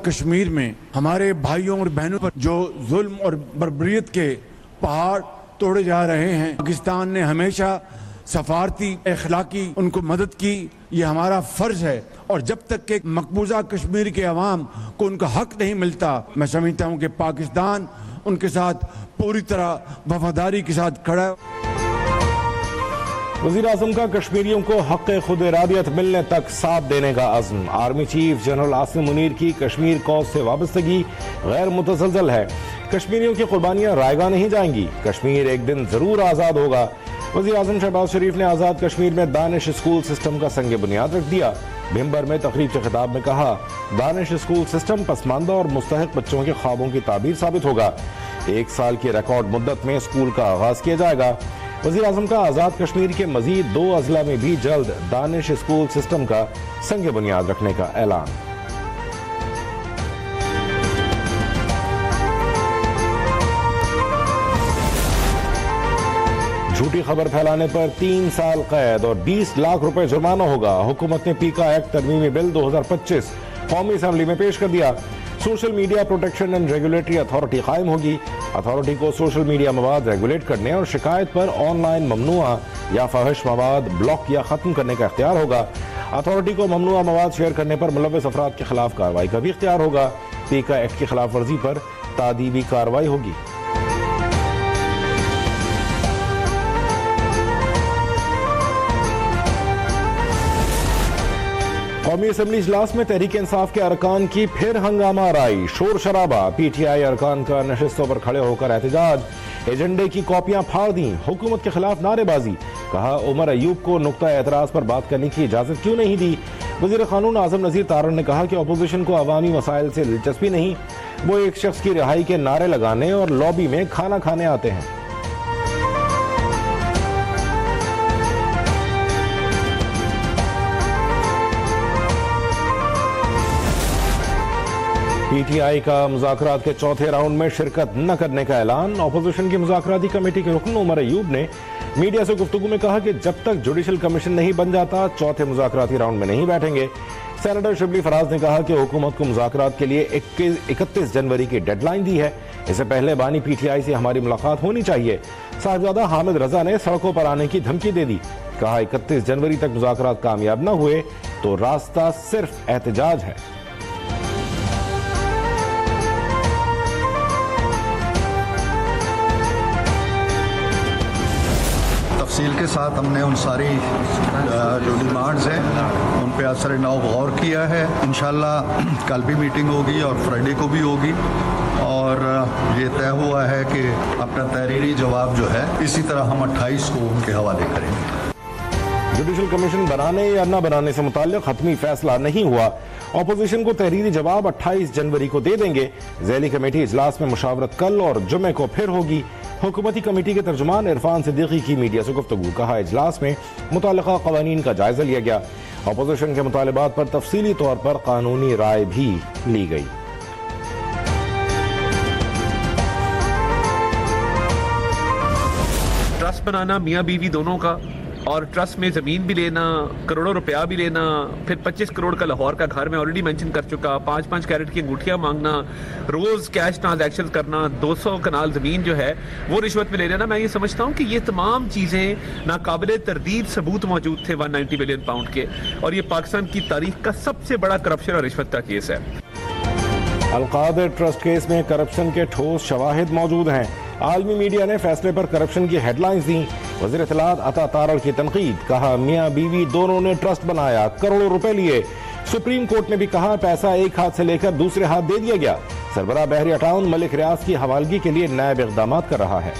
کشمیر میں ہمارے بھائیوں اور بہنوں پر جو ظلم اور بربریت کے پہاڑ توڑے جا رہے ہیں، پاکستان نے ہمیشہ سفارتی اخلاقی ان کو مدد کی، یہ ہمارا فرض ہے، اور جب تک کہ مقبوضہ کشمیر کے عوام کو ان کا حق نہیں ملتا، میں سمجھتا ہوں کہ پاکستان ان کے ساتھ پوری طرح وفاداری کے ساتھ کھڑا ہے۔ وزیر اعظم کا کشمیریوں کو حق خود ارادیت ملنے تک ساتھ دینے کا عزم۔ Army chief general Asim Munir کی کشمیر کوز سے وابستگی غیر متزلزل ہے۔ کشمیریوں کی قربانیاں رائے گاہ نہیں جائیں گی، کشمیر ایک دن ضرور آزاد ہوگا۔ وزیر اعظم شہباز شریف نے آزاد کشمیر میں دانش اسکول سسٹم کا سنگ بنیاد رکھ دیا۔ بھمبر میں تقریب کے خطاب میں کہا، دانش اسکول سسٹم پسماندہ اور مستحق بچوں کے خوابوں کی تعبیر ثابت ہوگا۔ 1 سال کی ریکارڈ مدت میں اسکول کا آغاز کیا جائے گا۔ وزیر اعظم کا آزاد کشمیر کے مزید 2 اضلاع میں بھی جلد دانش اسکول سسٹم کا سنگ بنیاد رکھنے کا اعلان۔ جھوٹی خبر پھیلانے پر 3 سال قید اور 20 لاکھ روپے جرمانہ ہوگا۔ حکومت نے پیکا ایکٹ ترمیمی بل 2025 قومی اسمبلی میں پیش کر دیا۔ Social media protection and regulatory authority قائم ہوگی۔ اتھارٹی کو سوشل میڈیا مواد ریگولیٹ کرنے اور شکایت پر آن لائن ممنوعہ یا فاحش مواد بلاک یا ختم کرنے کا اختیار ہوگا۔ اتھارٹی کو ممنوعہ مواد شیئر کرنے پر ملوث افراد کے خلاف کارروائی کا بھی اختیار ہوگا۔ پیکا ایکٹ کی خلاف ورزی پر تادیبی کارروائی ہوگی۔ قومی اسمبلی اجلاس میں تحریک انصاف کے ارکان کی پھر ہنگامہ آرائی، شور شرابہ، پی ٹی آئی ارکان کا نشستوں پر کھڑے ہو کر احتجاج، ایجنڈے کی کاپیاں پھاڑ دیں، حکومت کے خلاف نعرے بازی، کہا عمر ایوب کو نقطہ اعتراض پر بات کرنے کی اجازت کیوں نہیں دی۔ وزیر قانون اعظم نذیر تارڑ نے کہا کہ اپوزیشن کو عوامی مسائل سے دلچسپی نہیں، وہ ایک شخص کی رہائی کے نعرے لگانے اور لابی میں کھانا کھانے آتے ہیں۔ پی ٹی آئی کا مذاکرات کے چوتھے راؤنڈ میں شرکت نہ کرنے کا اعلان۔ اپوزیشن کی مذاکراتی کمیٹی کے رکن عمر ایوب نے میڈیا سے گفتگو میں کہا کہ جب تک جوڈیشل کمیشن نہیں بن جاتا چوتھے مذاکراتی راؤنڈ میں نہیں بیٹھیں گے۔ سینیٹر شبلی فراز نے کہا کہ حکومت کو مذاکرات کے لیے 31 جنوری کی ڈیڈ لائن دی ہے، اس سے پہلے بانی پی ٹی آئی سے ہماری ملاقات ہونی چاہیے۔ صاحبزادہ حامد رضا نے سڑکوں پر آنے کی دھمکی دے دی، کہا 31 جنوری تک مذاکرات کامیاب نہ ہوئے تو راستہ صرف احتجاج ہے۔ تفصیل کے ساتھ ہم نے ان ساری جو ڈیمانڈز ہیں ان پہ اثر نو غور کیا ہے۔ انشاءاللہ کل بھی میٹنگ ہوگی اور فرائیڈے کو بھی ہوگی، اور یہ طے ہوا ہے کہ اپنا تحریری جواب جو ہے اسی طرح ہم 28 کو ان کے حوالے کریں گے۔ جوڈیشل کمیشن بنانے یا نہ بنانے سے متعلق حتمی فیصلہ نہیں ہوا، اپوزیشن کو تحریری جواب 28 جنوری کو دے دیں گے۔ ذیلی کمیٹی اجلاس میں مشاورت کل اور جمعے کو پھر ہوگی۔ حکومتی کمیٹی کے ترجمان عرفان صدیقی کی میڈیا سے گفتگو، کہا اجلاس میں متعلقہ قوانین کا جائزہ لیا گیا، اپوزیشن کے مطالبات پر تفصیلی طور پر قانونی رائے بھی لی گئی۔ ٹرسٹ بنانا میاں بیوی دونوں کا، اور ٹرسٹ میں زمین بھی لینا، کروڑوں روپیہ بھی لینا، پھر 25 کروڑ کا لاہور کا گھر میں آلریڈی مینشن کر چکا، 5 کیرٹ کی انگوٹھیاں مانگنا، روز کیش ٹرانزیکشن کرنا، 200 کنال زمین جو ہے وہ رشوت میں لے لینا، میں یہ سمجھتا ہوں کہ یہ تمام چیزیں ناقابل تردید ثبوت موجود تھے 190 بلین پاؤنڈ کے، اور یہ پاکستان کی تاریخ کا سب سے بڑا کرپشن اور رشوت کا کیس ہے۔ القادر ٹرسٹ کیس میں کرپشن کے ٹھوس شواہد موجود ہیں، عالمی میڈیا نے فیصلے پر کرپشن کی ہیڈ لائنز دیں۔ وزیر اطلاعات عطا تارڑ کی تنقید، کہا میاں بیوی دونوں نے ٹرسٹ بنایا، کروڑوں روپے لیے۔ سپریم کورٹ نے بھی کہا پیسہ ایک ہاتھ سے لے کر دوسرے ہاتھ دے دیا گیا۔ سربراہ بحریہ ٹاؤن ملک ریاض کی حوالگی کے لیے نائب اقدامات کر رہا ہے۔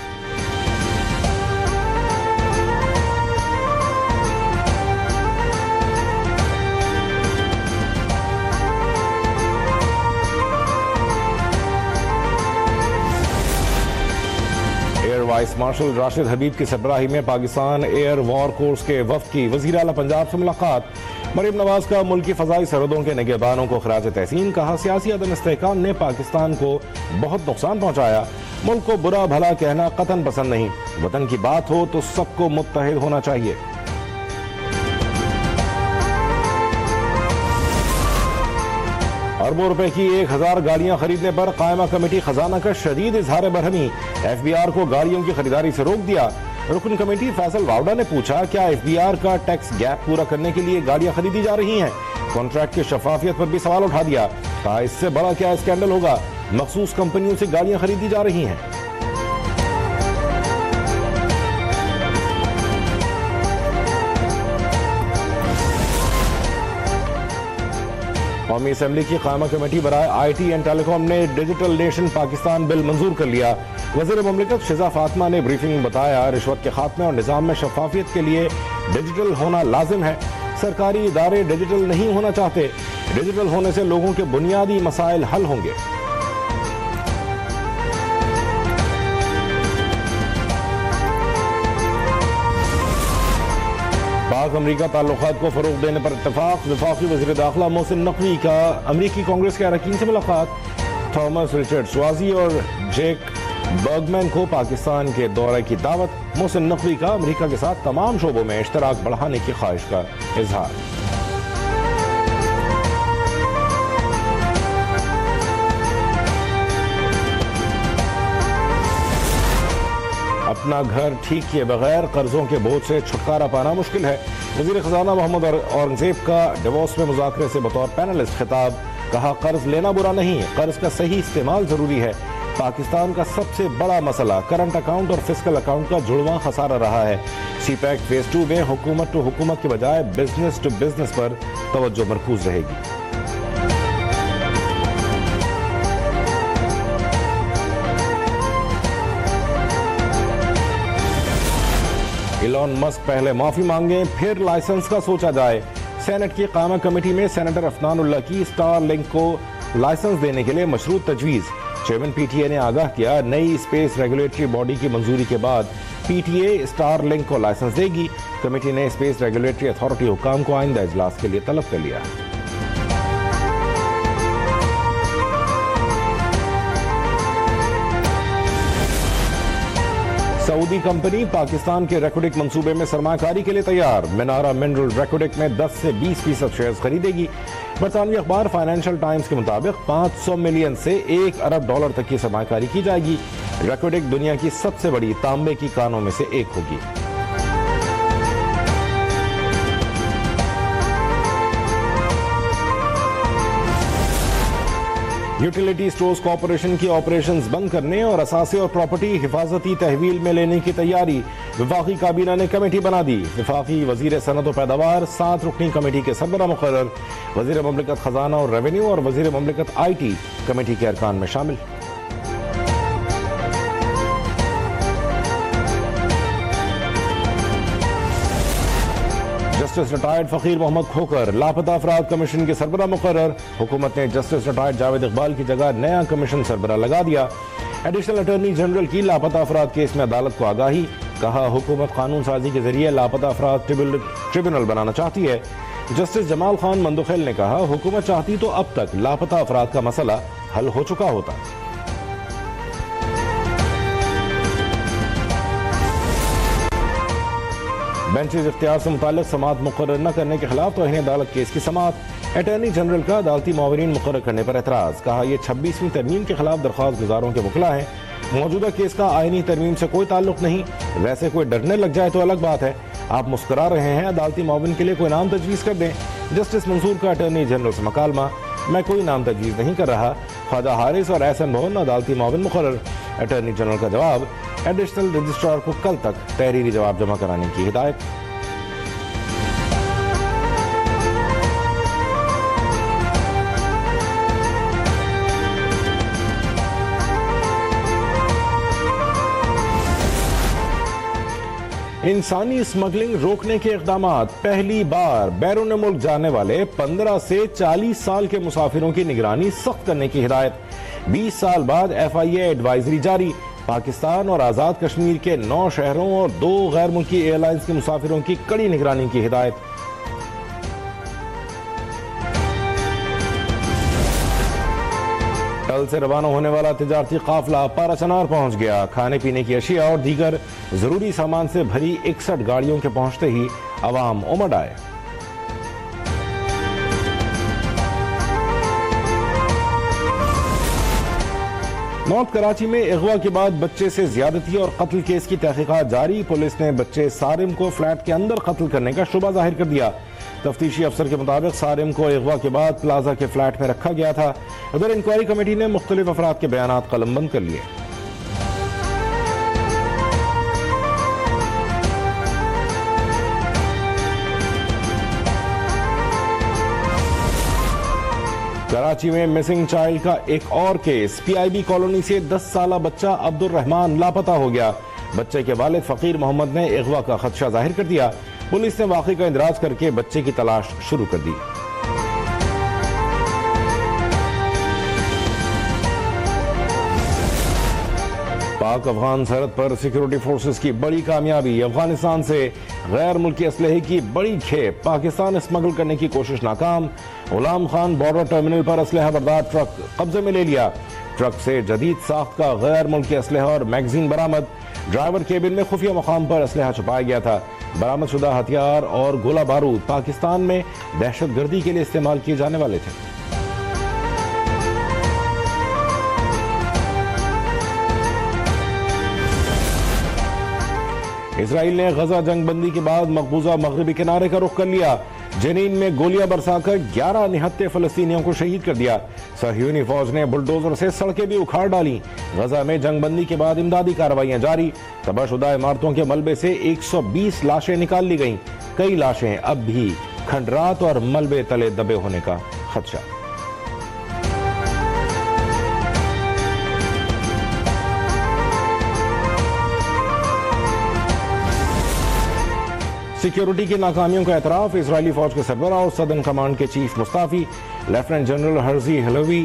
وائس مارشل راشد حبیب کی سربراہی میں پاکستان ایئر وار کورس کے وفد کی وزیر اعلیٰ پنجاب سے ملاقات۔ مریم نواز کا ملک کی فضائی سرحدوں کے نگہبانوں کو خراج تحسین، کہا سیاسی عدم استحکام نے پاکستان کو بہت نقصان پہنچایا، ملک کو برا بھلا کہنا قطعاً پسند نہیں، وطن کی بات ہو تو سب کو متحد ہونا چاہیے۔ اربوں روپے کی 1000 گاڑیاں خریدنے پر قائمہ کمیٹی خزانہ کا شدید اظہار برہمی، ایف بی آر کو گاڑیوں کی خریداری سے روک دیا۔ رکن کمیٹی فیصل واوڈا نے پوچھا کیا ایف بی آر کا ٹیکس گیپ پورا کرنے کے لیے گاڑیاں خریدی جا رہی ہیں؟ کانٹریکٹ کی شفافیت پر بھی سوال اٹھا دیا، کہا اس سے بڑا کیا اسکینڈل ہوگا، مخصوص کمپنیوں سے گاڑیاں خریدی جا رہی ہیں۔ قومی اسمبلی کی قائمہ کمیٹی برائے آئی ٹی اینڈ ٹیلی کام نے ڈیجیٹل نیشن پاکستان بل منظور کر لیا۔ وزیر مملکت شزا فاطمہ نے بریفنگ میں بتایا رشوت کے خاتمے اور نظام میں شفافیت کے لیے ڈیجیٹل ہونا لازم ہے۔ سرکاری ادارے ڈیجیٹل نہیں ہونا چاہتے، ڈیجیٹل ہونے سے لوگوں کے بنیادی مسائل حل ہوں گے۔ پاک امریکہ تعلقات کو فروغ دینے پر اتفاق، وفاقی وزیر داخلہ محسن نقوی کا امریکی کانگریس کے اراکین سے ملاقات۔ تھامس رچرڈ سوازی اور جیک برگمین کو پاکستان کے دورے کی دعوت، محسن نقوی کا امریکہ کے ساتھ تمام شعبوں میں اشتراک بڑھانے کی خواہش کا اظہار۔ اپنا گھر ٹھیک کیے بغیر قرضوں کے بوجھ سے چھٹکارا پانا مشکل ہے، وزیر خزانہ محمد اورنگزیب کا ڈیووس میں مذاکرے سے بطور پینلسٹ خطاب، کہا قرض لینا برا نہیں، قرض کا صحیح استعمال ضروری ہے۔ پاکستان کا سب سے بڑا مسئلہ کرنٹ اکاؤنٹ اور فسکل اکاؤنٹ کا جڑواں خسارہ رہا ہے۔ سی پیک فیز 2 میں حکومت ٹو حکومت کے بجائے بزنس ٹو بزنس پر توجہ مرکوز رہے گی۔ ایلون مسک پہلے معافی مانگیں پھر لائسنس کا سوچا جائے، سینٹ کی قائمہ کمیٹی میں سینیٹر افنان اللہ کی اسٹار لنک کو لائسنس دینے کے لیے مشروط تجویز، چیئرمین پی ٹی اے نے آگاہ کیا نئی اسپیس ریگولیٹری باڈی کی منظوری کے بعد P T A star link کو لائسنس دے گی۔ کمیٹی نے اسپیس ریگولیٹری اتھارٹی حکام کو آئندہ اجلاس کے لیے طلب کر لیا۔ سعودی کمپنی پاکستان کے ریکوڈک منصوبے میں سرمایہ کاری کے لیے تیار، منارہ منرل ریکوڈک میں 10 سے 20% شیئرز خریدے گی۔ برطانوی اخبار فائنینشل ٹائمز کے مطابق 500 ملین سے $1 ارب تک کی سرمایہ کاری کی جائے گی۔ ریکوڈک دنیا کی سب سے بڑی تانبے کی کانوں میں سے ایک ہوگی۔ یوٹیلیٹی سٹورز کارپوریشن کی آپریشنز بند کرنے اور اثاثے اور پراپرٹی حفاظتی تحویل میں لینے کی تیاری، وفاقی کابینہ نے کمیٹی بنا دی۔ وفاقی وزیر صنعت و پیداوار 7 رکنی کمیٹی کے سربراہ مقرر، وزیر مملکت خزانہ اور ریونیو اور وزیر مملکت آئی ٹی کمیٹی کے ارکان میں شامل۔ جسٹس ریٹائرڈ فقیر محمد کھوکر لاپتہ افراد کمیشن کے سربراہ مقرر، حکومت نے جسٹس ریٹائرڈ جاوید اقبال کی جگہ نیا کمیشن سربراہ لگا دیا۔ ایڈیشنل اٹارنی جنرل کی لاپتہ افراد کیس میں عدالت کو آگاہی، کہا حکومت قانون سازی کے ذریعے لاپتہ افراد ٹریبیونل بنانا چاہتی ہے۔ جسٹس جمال خان مندوخیل نے کہا حکومت چاہتی تو اب تک لاپتہ افراد کا مسئلہ حل ہو چکا ہوتا۔ بینچز اختیار سے متعلق سماعت مقرر نہ کرنے کے خلاف توہین عدالت کیس کی سماعت، اٹارنی جنرل کا عدالتی معاونین مقرر کرنے پر اعتراض، کہا یہ 26ویں ترمیم کے خلاف درخواست گزاروں کے وکلاء ہیں، موجودہ کیس کا آئینی ترمیم سے کوئی تعلق نہیں، ویسے کوئی ڈرنے لگ جائے تو الگ بات ہے، آپ مسکرا رہے ہیں، عدالتی معاون کے لیے کوئی نام تجویز کر دیں۔ جسٹس منصور کا اٹارنی جنرل سے مکالمہ، میں کوئی نام تجویز نہیں کر رہا، خواجہ حارث اور احسن بھون عدالتی معاون مقرر۔ اٹارنی جنرل کا جواب، ایڈیشنل رجسٹرار کو کل تک تحریری جواب جمع کرانے کی ہدایت۔ انسانی اسمگلنگ روکنے کے اقدامات، پہلی بار بیرون ملک جانے والے 15 سے 40 سال کے مسافروں کی نگرانی سخت کرنے کی ہدایت، 20 سال بعد FIA ایڈوائزری جاری، پاکستان اور آزاد کشمیر کے 9 شہروں اور 2 غیر ملکی ایئر لائنز کے مسافروں کی کڑی نگرانی کی ہدایت۔ کل سے روانہ ہونے والا تجارتی قافلہ پارا چنار پہنچ گیا، کھانے پینے کی اشیاء اور دیگر ضروری سامان سے بھری 61 گاڑیوں کے پہنچتے ہی عوام امڈ آئے۔ نارتھ کراچی میں اغوا کے بعد بچے سے زیادتی اور قتل کیس کی تحقیقات جاری. پولیس نے بچے سارم کو فلیٹ کے اندر قتل کرنے کا شبہ ظاہر کر دیا. تفتیشی افسر کے مطابق سارم کو اغوا کے بعد پلازا کے فلیٹ میں رکھا گیا تھا. ادھر انکوائری کمیٹی نے مختلف افراد کے بیانات قلم بند کر لیے. کراچی میں مسنگ چائلڈ کا ایک اور case. P I B colony سے 10 سالہ بچہ عبد الرحمان لاپتہ ہو گیا. بچے کے والد فقیر محمد نے اغوا کا خدشہ ظاہر کر دیا. پولیس نے واقعے کا اندراج کر کے بچے کی تلاش شروع کر دی. پاک افغان سرحد پر سیکیورٹی فورسز کی بڑی کامیابی. افغانستان سے غیر ملکی اسلحے کی بڑی کھیپ. پاکستان اسمگل کرنے کی کوشش ناکام. غلام خان بارڈر ٹرمینل پر اسلحہ بردار ٹرک قبضے میں لے لیا. ٹرک سے جدید ساخت کا غیر ملکی اسلحہ اور میگزین برآمد. ڈرائیور کیبن میں خفیہ مقام پر اسلحہ چھپایا گیا تھا. برآمد شدہ ہتھیار اور گولہ بارود پاکستان میں دہشت گردی کے لیے استعمال کیے جانے والے تھے. اسرائیل نے غزہ جنگ بندی کے بعد مقبوضہ مغربی کنارے کا رخ کر لیا. جنین میں گولیاں برسا کر 11 نہتے فلسطینیوں کو شہید کر دیا. صہیونی فوج نے بلڈوزر سے سڑکیں بھی اکھاڑ ڈالی. غزہ میں جنگ بندی کے بعد امدادی کارروائیاں جاری. تباہ شدہ عمارتوں کے ملبے سے 120 لاشیں نکال لی گئیں. کئی لاشیں اب بھی کھنڈرات اور ملبے تلے دبے ہونے کا خدشہ. سیکیورٹی کی ناکامیوں کا اعتراف. اسرائیلی فوج کے سربراہ اور سدرن کمانڈ کے چیف مستعفی لیفٹیننٹ جنرل ہرزی ہلوی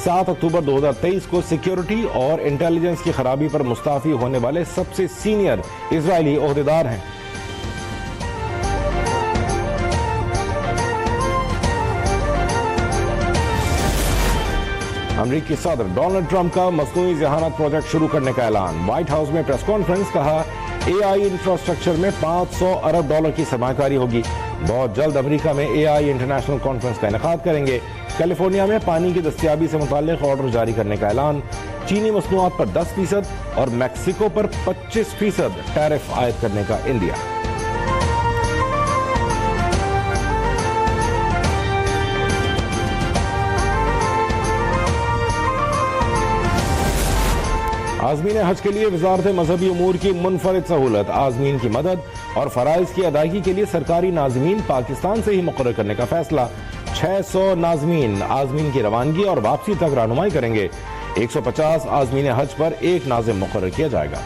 7 اکتوبر 2023 کو سیکیورٹی اور انٹیلیجنس کی خرابی پر مستعفی ہونے والے سب سے سینئر اسرائیلی عہدیدار ہیں. امریکی صدر ڈونلڈ ٹرمپ کا مصنوعی ذہانت پروجیکٹ شروع کرنے کا اعلان. وائٹ ہاؤس میں پریس کانفرنس. کہا اے آئی انفراسٹرکچر میں $500 ارب کی سرمایہ کاری ہوگی. بہت جلد امریکہ میں اے آئی انٹرنیشنل کانفرنس کا انعقاد کریں گے. کیلیفورنیا میں پانی کی دستیابی سے متعلق آرڈر جاری کرنے کا اعلان. چینی مصنوعات پر 10% اور میکسیکو پر 25% ٹیرف عائد کرنے کا انڈیا. عازمین حج کے لیے وزارت مذہبی امور کی منفرد سہولت. عازمین کی مدد اور فرائض کی ادائیگی کے لیے سرکاری ناظمین پاکستان سے ہی مقرر کرنے کا فیصلہ. 600 ناظمین عازمین کی روانگی اور واپسی تک رہنمائی کریں گے. 150 عازمین حج پر ایک ناظم مقرر کیا جائے گا.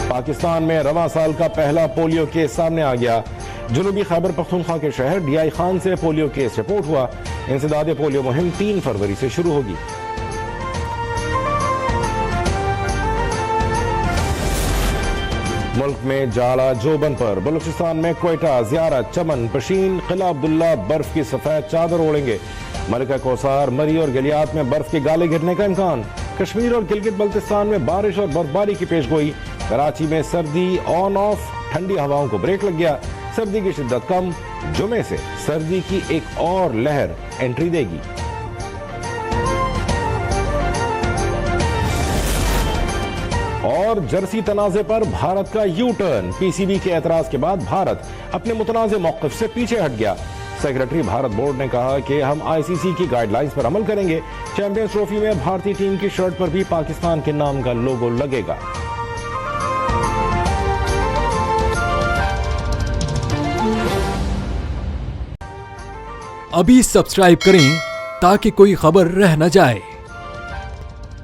پاکستان میں رواں سال کا پہلا پولیو کیس سامنے آ گیا. جنوبی خیبر پختونخوا کے شہر ڈی آئی خان سے پولیو کیس رپورٹ ہوا. انسداد پولیو مہم 3 فروری سے شروع ہوگی. ملک میں جالا جوبن پر. بلوچستان میں کوئٹہ، زیارت، چمن، پشین، قلعہ عبداللہ برف کی سفید چادر اوڑھیں گے. ملکہ کوثر، مری اور گلیات میں برف کے گالے گرنے کا امکان. کشمیر اور گلگت بلتستان میں بارش اور برفباری کی پیش گوئی. کراچی میں سردی آن آف، ٹھنڈی ہواؤں کو بریک لگ گیا. سردی کی شدت کم. جمعے سے سردی کی ایک اور لہر انٹری دے گی. اور جرسی تنازع پر بھارت کا U turn. P C B کے اعتراض کے بعد بھارت اپنے متنازع موقف سے پیچھے ہٹ گیا. سیکرٹری بھارت بورڈ نے کہا کہ ہم آئی سی سی کی گائیڈ لائنز پر عمل کریں گے. چیمپئنز ٹرافی میں بھارتی ٹیم کی شرٹ پر بھی پاکستان کے نام کا لوگو لگے گا. ابھی سبسکرائب کریں تاکہ کوئی خبر رہ نہ جائے.